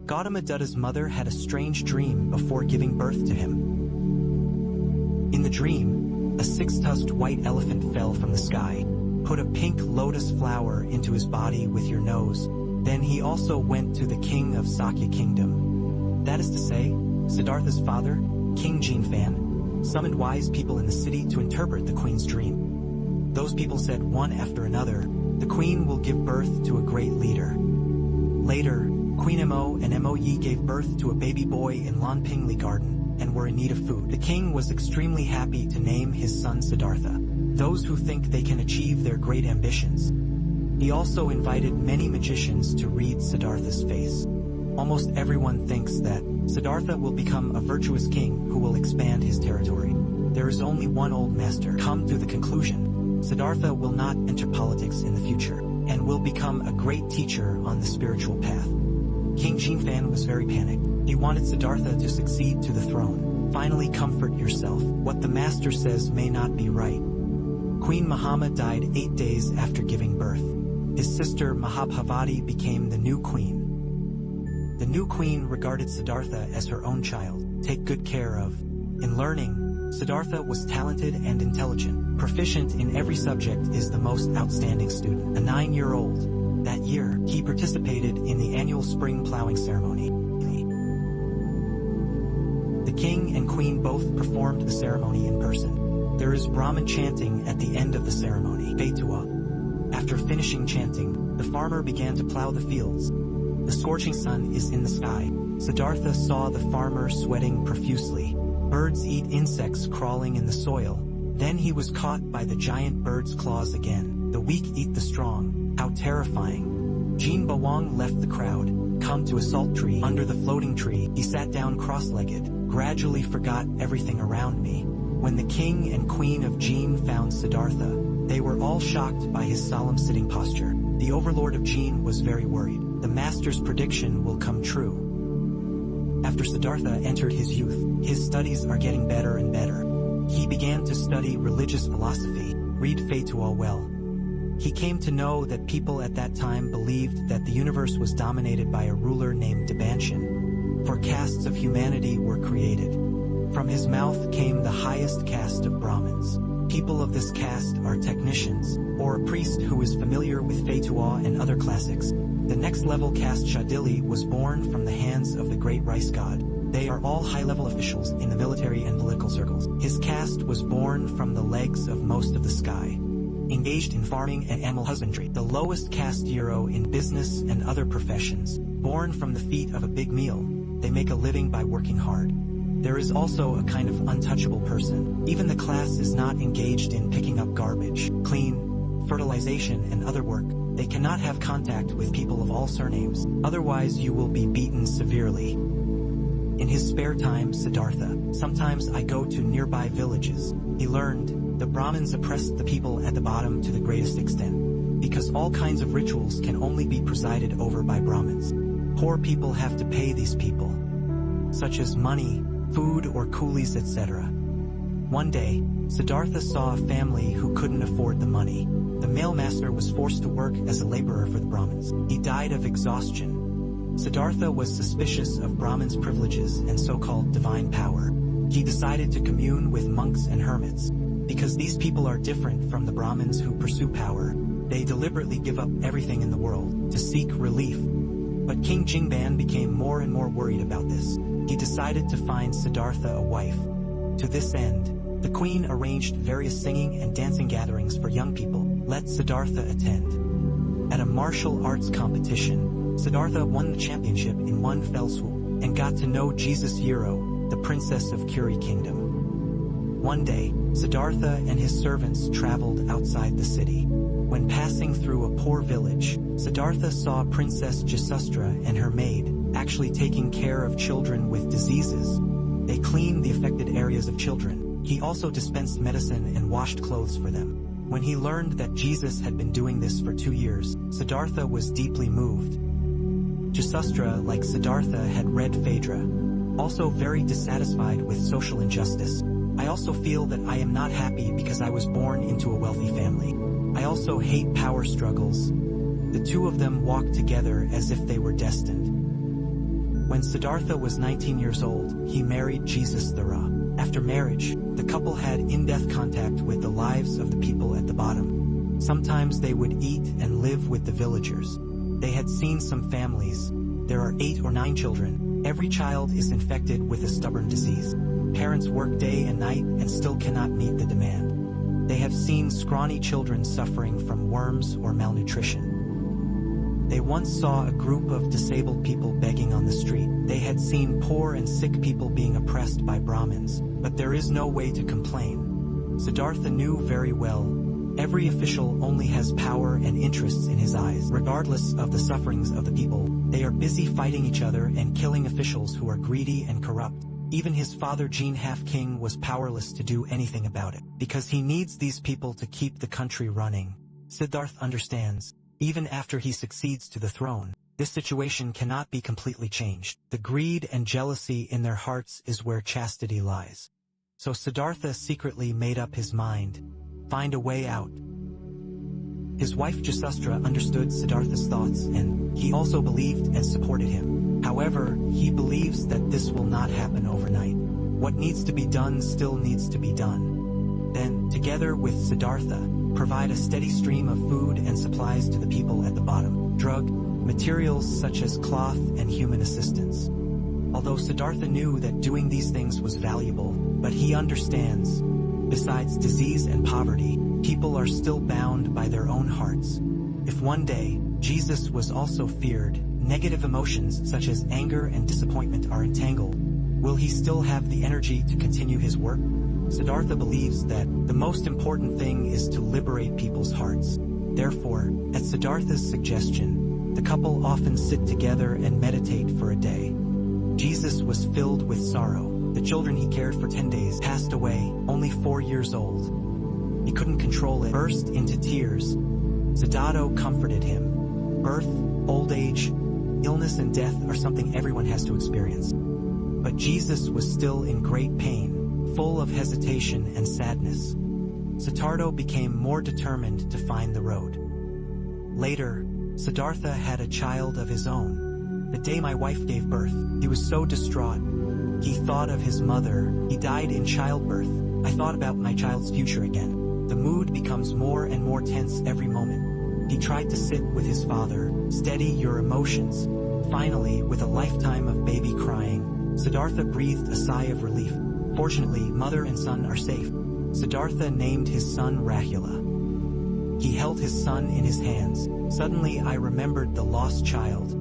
Gautama Buddha's mother had a strange dream before giving birth to him. In the dream, a six-tusked white elephant fell from the sky. Put a pink lotus flower into his body with your nose. Then he also went to the king of Sakya kingdom. That is to say, Siddhartha's father, King Jinfan, summoned wise people in the city to interpret the queen's dream. Those people said one after another, the queen will give birth to a great leader. Later, Queen Mo and Mo Yi gave birth to a baby boy in Lanpingli garden and were in need of food. The king was extremely happy to name his son Siddhartha, those who think they can achieve their great ambitions. He also invited many magicians to read Siddhartha's face. Almost everyone thinks that Siddhartha will become a virtuous king who will expand his territory. There is only one old master come to the conclusion, Siddhartha will not enter politics in the future, and will become a great teacher on the spiritual path. King Jinfan was very panicked. He wanted Siddhartha to succeed to the throne. Finally, comfort yourself. What the master says may not be right. Queen Mahama died 8 days after giving birth. His sister Mahabhavati became the new queen. The new queen regarded Siddhartha as her own child. Take good care of. In learning, Siddhartha was talented and intelligent. Proficient in every subject, is the most outstanding student. A 9-year-old. That year, he participated in the annual spring plowing ceremony. The king and queen both performed the ceremony in person. There is Brahmin chanting at the end of the ceremony. After finishing chanting, the farmer began to plow the fields. The scorching sun is in the sky. Siddhartha saw the farmer sweating profusely. Birds eat insects crawling in the soil. Then he was caught by the giant bird's claws again. The weak eat the strong. How terrifying. Jin Bawang left the crowd, come to a salt tree. Under the floating tree, he sat down cross-legged, gradually forgot everything around me. When the king and queen of Jin found Siddhartha, they were all shocked by his solemn sitting posture. The overlord of Jin was very worried. The master's prediction will come true. After Siddhartha entered his youth, his studies are getting better and better. He began to study religious philosophy, read Fatua well. He came to know that people at that time believed that the universe was dominated by a ruler named Dabanshan. 4 castes of humanity were created. From his mouth came the highest caste of Brahmins. People of this caste are technicians, or a priest who is familiar with Fatua and other classics. The next level caste Shadili was born from the hands of the great rice god. They are all high-level officials in the military and political circles. His caste was born from the legs of most of the sky, engaged in farming and animal husbandry. The lowest caste hero in business and other professions, born from the feet of a big meal. They make a living by working hard. There is also a kind of untouchable person. Even the class is not engaged in picking up garbage, clean, fertilization and other work. They cannot have contact with people of all surnames, otherwise you will be beaten severely. In his spare time, Siddhartha, sometimes I go to nearby villages. He learned, the Brahmins oppressed the people at the bottom to the greatest extent, because all kinds of rituals can only be presided over by Brahmins. Poor people have to pay these people, such as money, food or coolies, etc. One day, Siddhartha saw a family who couldn't afford the money. The male master was forced to work as a laborer for the Brahmins. He died of exhaustion. Siddhartha was suspicious of Brahmins' privileges and so-called divine power. He decided to commune with monks and hermits. Because these people are different from the Brahmins who pursue power, they deliberately give up everything in the world to seek relief. But King Jingban became more and more worried about this. He decided to find Siddhartha a wife. To this end, the queen arranged various singing and dancing gatherings for young people. Let Siddhartha attend. At a martial arts competition, Siddhartha won the championship in one fell swoop, and got to know Jesus Yero, the princess of Kuri kingdom. One day, Siddhartha and his servants traveled outside the city. When passing through a poor village, Siddhartha saw Princess Jasustra and her maid, actually taking care of children with diseases. They cleaned the affected areas of children. He also dispensed medicine and washed clothes for them. When he learned that Jesus had been doing this for 2 years, Siddhartha was deeply moved. Jasustra, like Siddhartha, had read Phaedra, also very dissatisfied with social injustice. I also feel that I am not happy because I was born into a wealthy family. I also hate power struggles. The two of them walked together as if they were destined. When Siddhartha was 19 years old, he married Jesus Thara. After marriage, the couple had in-depth contact with the lives of the people at the bottom. Sometimes they would eat and live with the villagers. They had seen some families. There are 8 or 9 children. Every child is infected with a stubborn disease. Parents work day and night and still cannot meet the demand. They have seen scrawny children suffering from worms or malnutrition. They once saw a group of disabled people begging on the street. They had seen poor and sick people being oppressed by Brahmins, but there is no way to complain. Siddhartha knew very well, every official only has power and interests in his eyes. Regardless of the sufferings of the people, they are busy fighting each other and killing officials who are greedy and corrupt. Even his father Jin Half-King was powerless to do anything about it, because he needs these people to keep the country running. Siddhartha understands. Even after he succeeds to the throne, this situation cannot be completely changed. The greed and jealousy in their hearts is where chastity lies. So Siddhartha secretly made up his mind. Find a way out. His wife Jasastra understood Siddhartha's thoughts, and he also believed and supported him. However, he believes that this will not happen overnight. What needs to be done still needs to be done. Then, together with Siddhartha, provide a steady stream of food and supplies to the people at the bottom. Drug, materials such as cloth and human assistance. Although Siddhartha knew that doing these things was valuable, but he understands, besides disease and poverty, people are still bound by their own hearts. If one day, Jesus was also feared, negative emotions such as anger and disappointment are entangled, will he still have the energy to continue his work? Siddhartha believes that the most important thing is to liberate people's hearts. Therefore, at Siddhartha's suggestion, the couple often sit together and meditate for a day. Jesus was filled with sorrow. The children he cared for 10 days passed away, only 4 years old. He couldn't control it, burst into tears. Siddhartha comforted him. Birth, old age, illness and death are something everyone has to experience. But Jesus was still in great pain, full of hesitation and sadness. Siddhartha became more determined to find the road. Later, Siddhartha had a child of his own. The day my wife gave birth, he was so distraught. He thought of his mother. He died in childbirth. I thought about my child's future again. The mood becomes more and more tense every moment. He tried to sit with his father, steady your emotions. Finally, with a lifetime of baby crying, Siddhartha breathed a sigh of relief. Fortunately, mother and son are safe. Siddhartha named his son Rahula. He held his son in his hands. Suddenly I remembered the lost child.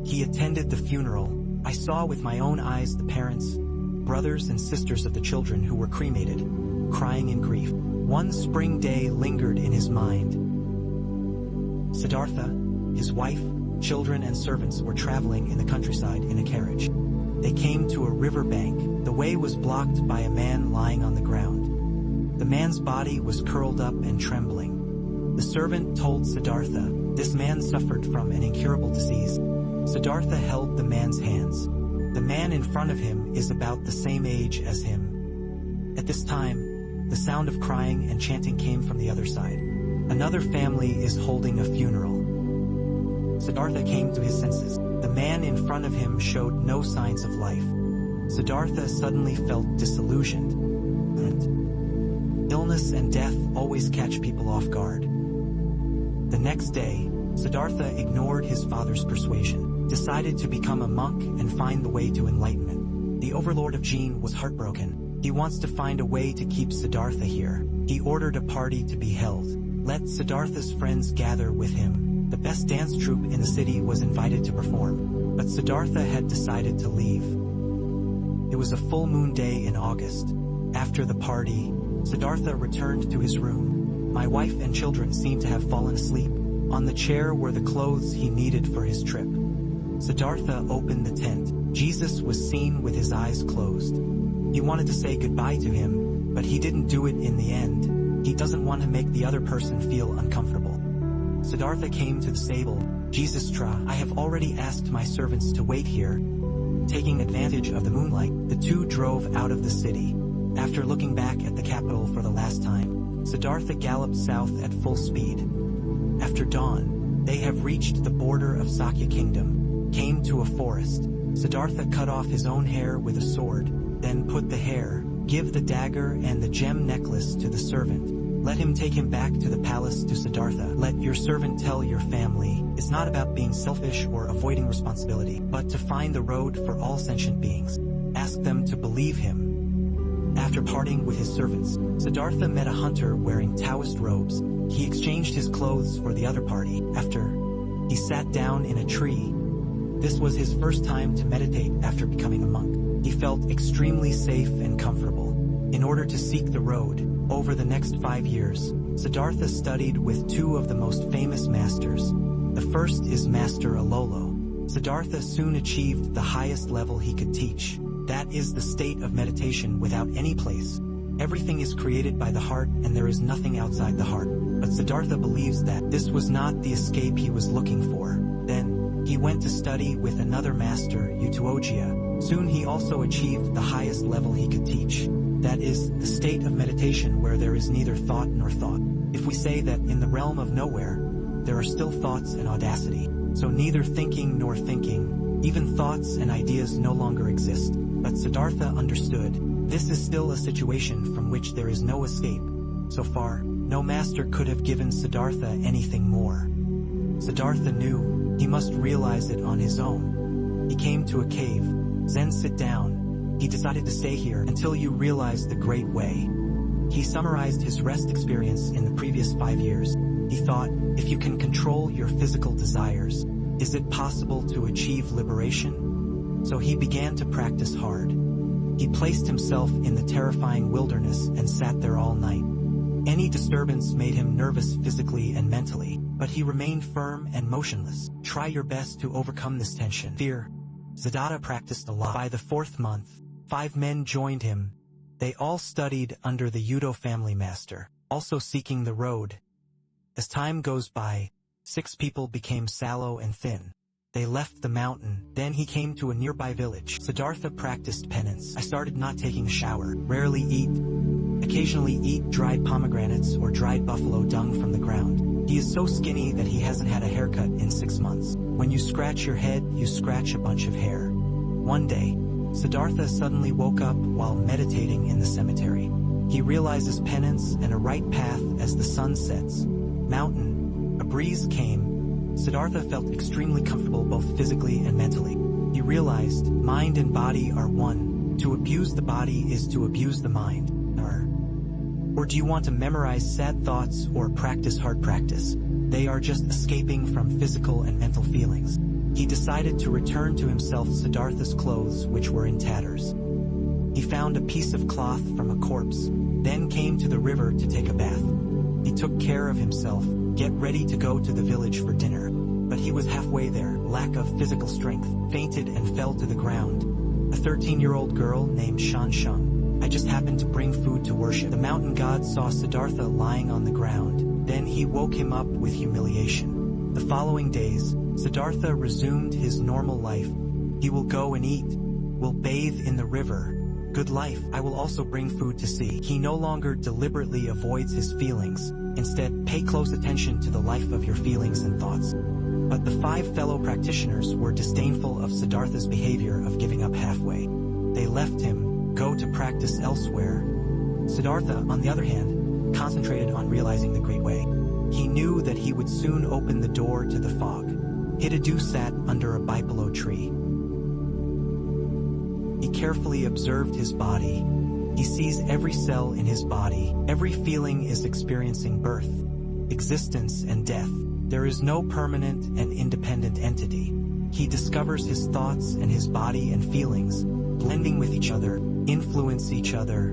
He attended the funeral. I saw with my own eyes the parents, brothers and sisters of the children who were cremated, crying in grief. One spring day lingered in his mind. Siddhartha, his wife, children and servants were traveling in the countryside in a carriage. They came to a river bank. The way was blocked by a man lying on the ground. The man's body was curled up and trembling. The servant told Siddhartha, this man suffered from an incurable disease. Siddhartha held the man's hands. The man in front of him is about the same age as him. At this time, the sound of crying and chanting came from the other side. Another family is holding a funeral. Siddhartha came to his senses. The man in front of him showed no signs of life. Siddhartha suddenly felt disillusioned. And illness and death always catch people off guard. The next day, Siddhartha ignored his father's persuasion, decided to become a monk and find the way to enlightenment. The overlord of Jin was heartbroken. He wants to find a way to keep Siddhartha here. He ordered a party to be held. Let Siddhartha's friends gather with him. The best dance troupe in the city was invited to perform, but Siddhartha had decided to leave. It was a full moon day in August. After the party, Siddhartha returned to his room. My wife and children seemed to have fallen asleep. On the chair were the clothes he needed for his trip. Siddhartha opened the tent. Jesus was seen with his eyes closed. He wanted to say goodbye to him, but he didn't do it in the end. He doesn't want to make the other person feel uncomfortable. Siddhartha came to the stable. Jasastra, I have already asked my servants to wait here. Taking advantage of the moonlight, the two drove out of the city. After looking back at the capital for the last time, Siddhartha galloped south at full speed. After dawn, they have reached the border of Sakya Kingdom, came to a forest. Siddhartha cut off his own hair with a sword, then put the hair, give the dagger and the gem necklace to the servant. Let him take him back to the palace to Siddhartha. Let your servant tell your family, it's not about being selfish or avoiding responsibility, but to find the road for all sentient beings. Ask them to believe him. After parting with his servants, Siddhartha met a hunter wearing Taoist robes. He exchanged his clothes for the other party. After, he sat down in a tree. This was his first time to meditate after becoming a monk. He felt extremely safe and comfortable. In order to seek the road, over the next 5 years, Siddhartha studied with two of the most famous masters. The first is Master Alolo. Siddhartha soon achieved the highest level he could teach. That is the state of meditation without any place. Everything is created by the heart and there is nothing outside the heart. But Siddhartha believes that this was not the escape he was looking for. Then, he went to study with another master, Utuogia. Soon he also achieved the highest level he could teach. That is, the state of meditation where there is neither thought nor thought. If we say that in the realm of nowhere, there are still thoughts and audacity. So neither thinking nor thinking, even thoughts and ideas no longer exist. But Siddhartha understood, this is still a situation from which there is no escape. So far, no master could have given Siddhartha anything more. Siddhartha knew, he must realize it on his own. He came to a cave. Zen, sit down. He decided to stay here until you realize the great way. He summarized his rest experience in the previous 5 years. He thought, if you can control your physical desires, is it possible to achieve liberation? So he began to practice hard. He placed himself in the terrifying wilderness and sat there all night. Any disturbance made him nervous physically and mentally, but he remained firm and motionless. Try your best to overcome this tension. Fear. Siddhartha practiced a lot. By the 4th month, 5 men joined him. They all studied under the Udo family master, also seeking the road. As time goes by, 6 people became sallow and thin. They left the mountain. Then he came to a nearby village. Siddhartha practiced penance. I started not taking a shower, rarely eat, occasionally eat dried pomegranates or dried buffalo dung from the ground. He is so skinny that he hasn't had a haircut in 6 months. When you scratch your head, you scratch a bunch of hair. One day, Siddhartha suddenly woke up while meditating in the cemetery. He realizes penance and a right path as the sun sets. Mountain. A breeze came. Siddhartha felt extremely comfortable both physically and mentally. He realized, mind and body are one. To abuse the body is to abuse the mind. Or do you want to memorize sad thoughts or practice hard practice? They are just escaping from physical and mental feelings. He decided to return to himself Siddhartha's clothes, which were in tatters. He found a piece of cloth from a corpse, then came to the river to take a bath. He took care of himself, get ready to go to the village for dinner. But he was halfway there, lack of physical strength, fainted and fell to the ground. A 13-year-old girl named Shan Sheng. I just happened to bring food to worship. The mountain god saw Siddhartha lying on the ground. Then he woke him up with humiliation. The following days, Siddhartha resumed his normal life. He will go and eat, will bathe in the river. Good life. I will also bring food to see. He no longer deliberately avoids his feelings. Instead, pay close attention to the life of your feelings and thoughts. But the 5 fellow practitioners were disdainful of Siddhartha's behavior of giving up halfway. They left him, go to practice elsewhere. Siddhartha, on the other hand, concentrated on realizing the great way. He knew that he would soon open the door to the fog. Hidadu sat under a bipalo tree. He carefully observed his body. He sees every cell in his body. Every feeling is experiencing birth, existence, and death. There is no permanent and independent entity. He discovers his thoughts and his body and feelings, blending with each other, influence each other.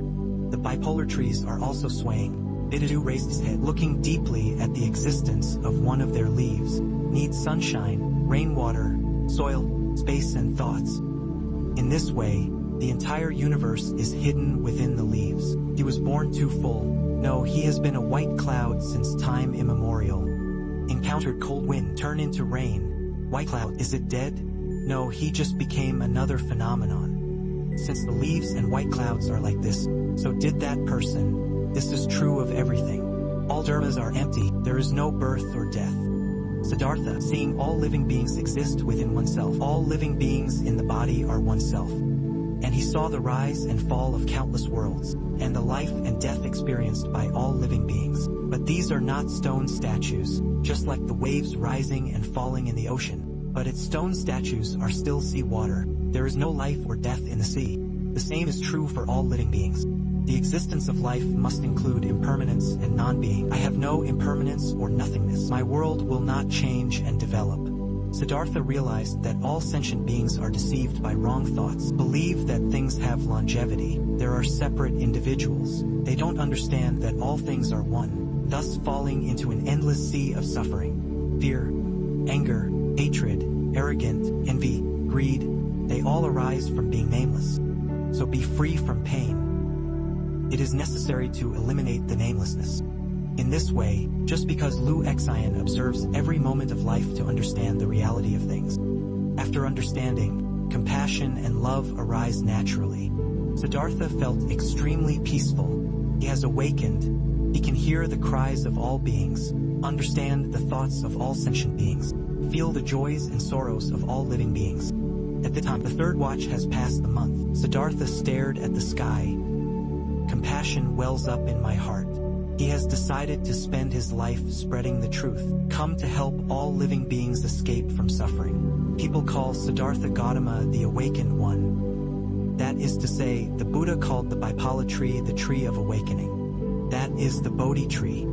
The bipolar trees are also swaying. Hidadu raised his head, looking deeply at the existence of one of their leaves. Needs sunshine, rainwater, soil, space, and thoughts. In this way, the entire universe is hidden within the leaves. He was born too full. No, he has been a white cloud since time immemorial. Encountered cold wind, turn into rain. White cloud, is it dead? No, he just became another phenomenon. Since the leaves and white clouds are like this, so did that person. This is true of everything. All dharmas are empty, there is no birth or death. Siddhartha, seeing all living beings exist within oneself. All living beings in the body are oneself. And he saw the rise and fall of countless worlds, and the life and death experienced by all living beings. But these are not stone statues, just like the waves rising and falling in the ocean. But its stone statues are still sea water. There is no life or death in the sea. The same is true for all living beings. The existence of life must include impermanence and non-being. I have no impermanence or nothingness. My world will not change and develop. Siddhartha realized that all sentient beings are deceived by wrong thoughts, believe that things have longevity. There are separate individuals. They don't understand that all things are one, thus falling into an endless sea of suffering. Fear, anger, hatred, arrogance, envy, greed, they all arise from being nameless. So be free from pain. It is necessary to eliminate the namelessness. In this way, just because Lu Xian observes every moment of life to understand the reality of things. After understanding, compassion and love arise naturally. Siddhartha felt extremely peaceful. He has awakened. He can hear the cries of all beings, understand the thoughts of all sentient beings, feel the joys and sorrows of all living beings. At the time the third watch has passed the month, Siddhartha stared at the sky. Compassion wells up in my heart. He has decided to spend his life spreading the truth, come to help all living beings escape from suffering. People call Siddhartha Gautama the awakened one. That is to say, the Buddha called the Bipala tree the tree of awakening. That is the Bodhi tree.